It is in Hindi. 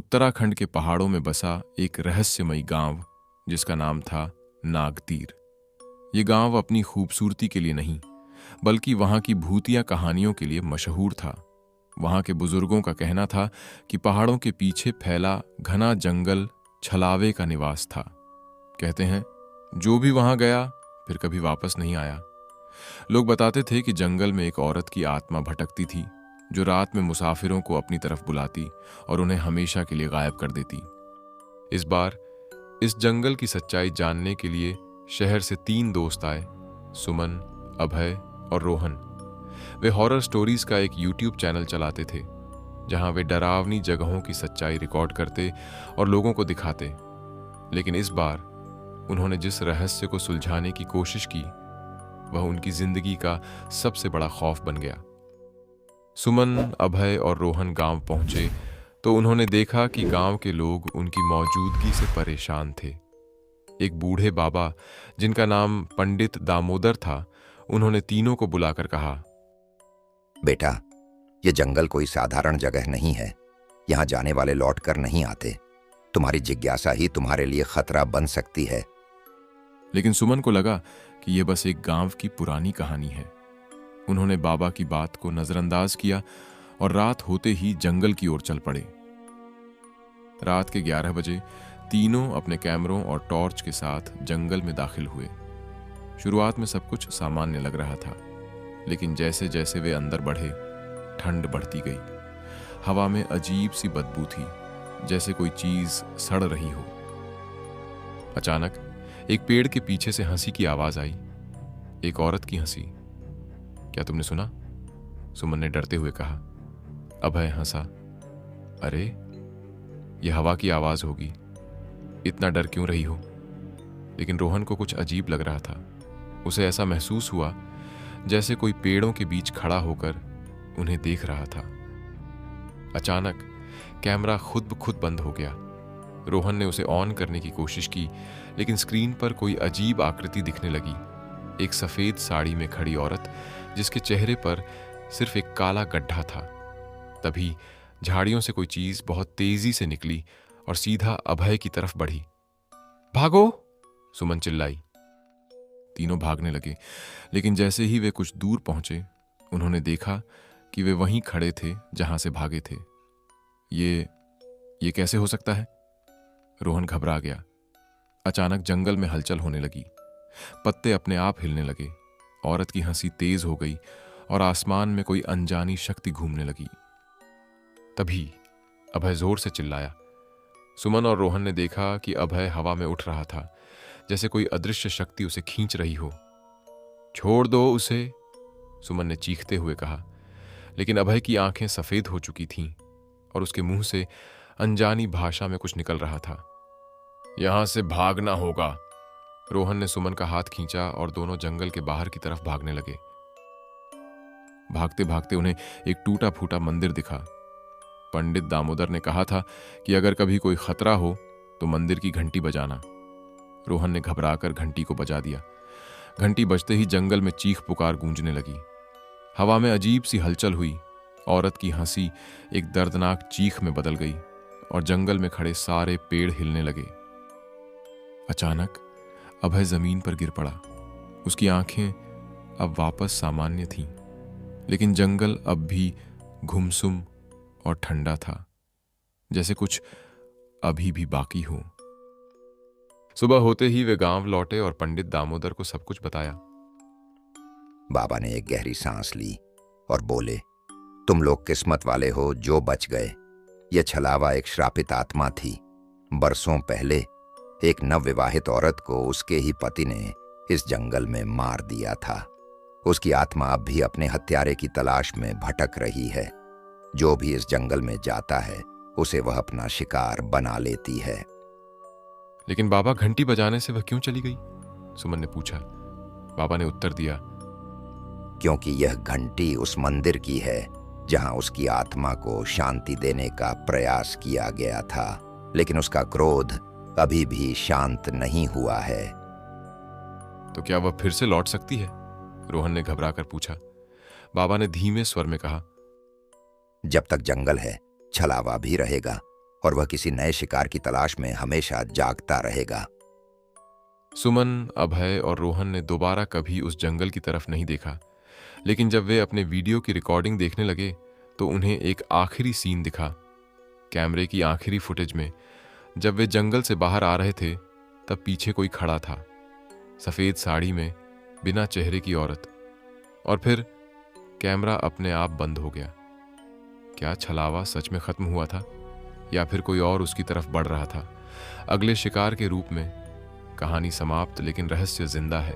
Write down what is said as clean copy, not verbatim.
उत्तराखंड के पहाड़ों में बसा एक रहस्यमयी गांव जिसका नाम था नागतीर। ये गांव अपनी खूबसूरती के लिए नहीं बल्कि वहां की भूतिया कहानियों के लिए मशहूर था। वहां के बुजुर्गों का कहना था कि पहाड़ों के पीछे फैला घना जंगल छलावे का निवास था। कहते हैं जो भी वहां गया फिर कभी वापस नहीं आया। लोग बताते थे कि जंगल में एक औरत की आत्मा भटकती थी जो रात में मुसाफिरों को अपनी तरफ बुलाती और उन्हें हमेशा के लिए गायब कर देती। इस बार इस जंगल की सच्चाई जानने के लिए शहर से 3 दोस्त आए, सुमन, अभय और रोहन। वे हॉरर स्टोरीज का एक यूट्यूब चैनल चलाते थे जहां वे डरावनी जगहों की सच्चाई रिकॉर्ड करते और लोगों को दिखाते। लेकिन इस बार उन्होंने जिस रहस्य को सुलझाने की कोशिश की वह उनकी जिंदगी का सबसे बड़ा खौफ बन गया। सुमन, अभय और रोहन गांव पहुंचे तो उन्होंने देखा कि गांव के लोग उनकी मौजूदगी से परेशान थे। एक बूढ़े बाबा जिनका नाम पंडित दामोदर था, उन्होंने तीनों को बुलाकर कहा, बेटा, ये जंगल कोई साधारण जगह नहीं है। यहाँ जाने वाले लौट कर नहीं आते। तुम्हारी जिज्ञासा ही तुम्हारे लिए खतरा बन सकती है। लेकिन सुमन को लगा कि यह बस एक गांव की पुरानी कहानी है। उन्होंने बाबा की बात को नजरअंदाज किया और रात होते ही जंगल की ओर चल पड़े। रात के 11 बजे तीनों अपने कैमरों और टॉर्च के साथ जंगल में दाखिल हुए। शुरुआत में सब कुछ सामान्य लग रहा था, लेकिन जैसे जैसे वे अंदर बढ़े ठंड बढ़ती गई। हवा में अजीब सी बदबू थी, जैसे कोई चीज सड़ रही हो। अचानक एक पेड़ के पीछे से हंसी की आवाज आई, एक औरत की हंसी। क्या तुमने सुना? सुमन ने डरते हुए कहा। अभय हंसा, अरे यह हवा की आवाज होगी, इतना डर क्यों रही हो? लेकिन रोहन को कुछ अजीब लग रहा था। उसे ऐसा महसूस हुआ जैसे कोई पेड़ों के बीच खड़ा होकर उन्हें देख रहा था। अचानक कैमरा खुद ब खुद बंद हो गया। रोहन ने उसे ऑन करने की कोशिश की, लेकिन स्क्रीन पर कोई अजीब आकृति दिखने लगी। एक सफेद साड़ी में खड़ी औरत जिसके चेहरे पर सिर्फ एक काला गड्ढा था। तभी झाड़ियों से कोई चीज बहुत तेजी से निकली और सीधा अभय की तरफ बढ़ी। भागो! सुमन चिल्लाई। तीनों भागने लगे, लेकिन जैसे ही वे कुछ दूर पहुंचे उन्होंने देखा कि वे वहीं खड़े थे जहां से भागे थे। ये कैसे हो सकता है? रोहन घबरा गया। अचानक जंगल में हलचल होने लगी। पत्ते अपने आप हिलने लगे। औरत की हंसी तेज हो गई और आसमान में कोई अनजानी शक्ति घूमने लगी। तभी अभय जोर से चिल्लाया। सुमन और रोहन ने देखा कि अभय हवा में उठ रहा था, जैसे कोई अदृश्य शक्ति उसे खींच रही हो। छोड़ दो उसे, सुमन ने चीखते हुए कहा। लेकिन अभय की आंखें सफेद हो चुकी थीं और उसके मुंह से अनजानी भाषा में कुछ निकल रहा था। यहां से भागना होगा। रोहन ने सुमन का हाथ खींचा और दोनों जंगल के बाहर की तरफ भागने लगे। भागते भागते उन्हें एक टूटा फूटा मंदिर दिखा। पंडित दामोदर ने कहा था कि अगर कभी कोई खतरा हो तो मंदिर की घंटी बजाना। रोहन ने घबराकर घंटी को बजा दिया। घंटी बजते ही जंगल में चीख पुकार गूंजने लगी। हवा में अजीब सी हलचल हुई। औरत की हंसी एक दर्दनाक चीख में बदल गई और जंगल में खड़े सारे पेड़ हिलने लगे। अचानक अभय जमीन पर गिर पड़ा। उसकी आंखें अब वापस सामान्य थीं, लेकिन जंगल अब भी गुमसुम और ठंडा था, जैसे कुछ अभी भी बाकी हो। सुबह होते ही वे गांव लौटे और पंडित दामोदर को सब कुछ बताया। बाबा ने एक गहरी सांस ली और बोले, तुम लोग किस्मत वाले हो जो बच गए। यह छलावा एक श्रापित आत्मा थी। बरसों पहले एक नवविवाहित औरत को उसके ही पति ने इस जंगल में मार दिया था। उसकी आत्मा अब भी अपने हत्यारे की तलाश में भटक रही है। जो भी इस जंगल में जाता है उसे वह अपना शिकार बना लेती है। लेकिन बाबा, घंटी बजाने से वह क्यों चली गई? सुमन ने पूछा। बाबा ने उत्तर दिया, क्योंकि यह घंटी उस मंदिर की है जहां उसकी आत्मा को शांति देने का प्रयास किया गया था, लेकिन उसका क्रोध अभी भी शांत नहीं हुआ है। तो क्या वह फिर से लौट सकती है? रोहन ने घबराकर पूछा। बाबा ने धीमे स्वर में कहा, जब तक जंगल है छलावा भी रहेगा। और वह किसी नए शिकार की तलाश में हमेशा जागता रहेगा। सुमन, अभय और रोहन ने दोबारा कभी उस जंगल की तरफ नहीं देखा, लेकिन जब वे अपने वीडियो की रिकॉर्डिंग देखने लगे तो उन्हें एक आखिरी सीन दिखा। कैमरे की आखिरी फुटेज में जब वे जंगल से बाहर आ रहे थे तब पीछे कोई खड़ा था, सफेद साड़ी में, बिना चेहरे की औरत। और फिर कैमरा अपने आप बंद हो गया। क्या छलावा सच में खत्म हुआ था या फिर कोई और उसकी तरफ बढ़ रहा था? अगले शिकार के रूप में कहानी समाप्त, लेकिन रहस्य जिंदा है।